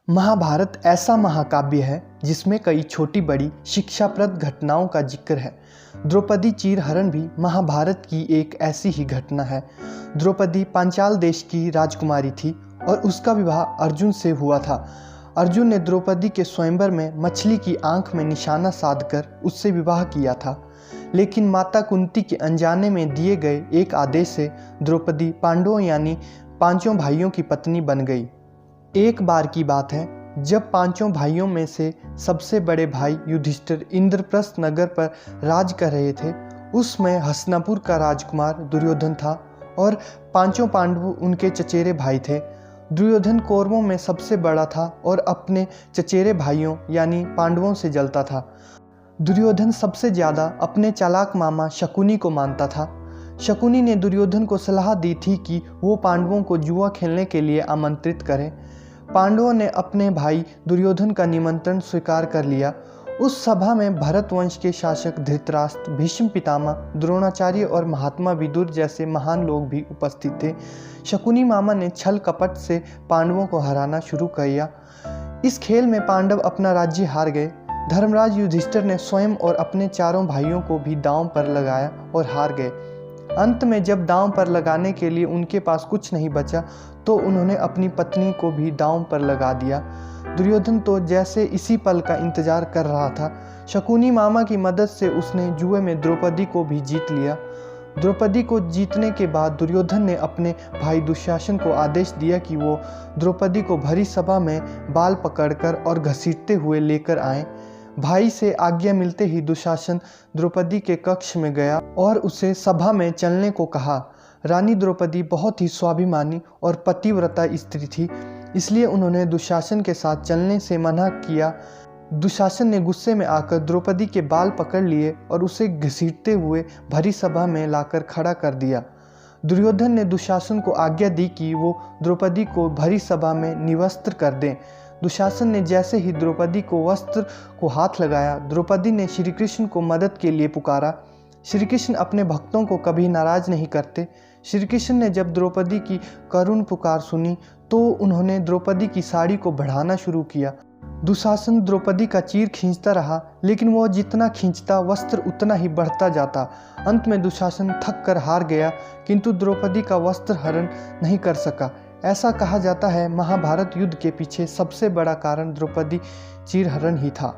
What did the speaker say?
महाभारत ऐसा महाकाव्य है जिसमें कई छोटी बड़ी शिक्षाप्रद घटनाओं का जिक्र है। द्रौपदी चीरहरण भी महाभारत की एक ऐसी ही घटना है। द्रौपदी पांचाल देश की राजकुमारी थी और उसका विवाह अर्जुन से हुआ था। अर्जुन ने द्रौपदी के स्वयंवर में मछली की आंख में निशाना साधकर उससे विवाह किया था, लेकिन माता कुंती के अनजाने में दिए गए एक आदेश से द्रौपदी पांडवों यानी पांचों भाइयों की पत्नी बन गई। एक बार की बात है जब पांचों भाइयों में से सबसे बड़े भाई युधिष्ठिर इंद्रप्रस्थ नगर पर राज कर रहे थे। उसमें हस्तिनापुर का राजकुमार दुर्योधन था और पांचों पांडव उनके चचेरे भाई थे। दुर्योधन कौरवों में सबसे बड़ा था और अपने चचेरे भाइयों यानी पांडवों से जलता था। दुर्योधन सबसे ज़्यादा अपने चालाक मामा शकुनी को मानता था। शकुनी ने दुर्योधन को सलाह दी थी कि वो पांडवों को जुआ खेलने के लिए आमंत्रित करें। पांडवों ने अपने भाई दुर्योधन का निमंत्रण स्वीकार कर लिया। उस सभा में भरत वंश के शासक धृतराष्ट्र, भीष्म पितामह, द्रोणाचार्य और महात्मा विदुर जैसे महान लोग भी उपस्थित थे। शकुनी मामा ने छल कपट से पांडवों को हराना शुरू किया। इस खेल में पांडव अपना राज्य हार गए। धर्मराज युधिष्ठिर ने स्वयं और अपने चारों भाइयों को भी दांव पर लगाया और हार गए। अंत में जब दांव पर लगाने के लिए उनके पास कुछ नहीं बचा तो उन्होंने अपनी पत्नी को भी दांव पर लगा दिया। दुर्योधन तो जैसे इसी पल का इंतजार कर रहा था। शकुनी मामा की मदद से उसने जुए में द्रौपदी को भी जीत लिया। द्रौपदी को जीतने के बाद दुर्योधन ने अपने भाई दुशासन को आदेश दिया कि वो द्रौपदी को भरी सभा में बाल पकड़कर और घसीटते हुए लेकर आए। भाई से आज्ञा मिलते ही दुशासन द्रौपदी के कक्ष में गया और उसे सभा में चलने को कहा। रानी द्रौपदी बहुत ही स्वाभिमानी और पतिव्रता स्त्री थी, इसलिए उन्होंने दुशासन के साथ चलने से मना किया। दुशासन ने गुस्से में आकर द्रौपदी के बाल पकड़ लिए और उसे घसीटते हुए भरी सभा में लाकर खड़ा कर दिया। दुर्योधन ने दुशासन को आज्ञा दी कि वो द्रौपदी को भरी सभा में निवस्त्र कर दें। दुशासन ने जैसे ही द्रौपदी को वस्त्र को हाथ लगाया, द्रौपदी ने श्री कृष्ण को मदद के लिए पुकारा। श्री कृष्ण अपने भक्तों को कभी नाराज नहीं करते। श्री कृष्ण ने जब द्रौपदी की करुण पुकार सुनी तो उन्होंने द्रौपदी की साड़ी को बढ़ाना शुरू किया। दुशासन द्रौपदी का चीर खींचता रहा, लेकिन वह जितना खींचता वस्त्र उतना ही बढ़ता जाता। अंत में दुशासन थक कर हार गया, किंतु द्रौपदी का वस्त्र हरण नहीं कर सका। ऐसा कहा जाता है महाभारत युद्ध के पीछे सबसे बड़ा कारण द्रौपदी चीरहरण ही था।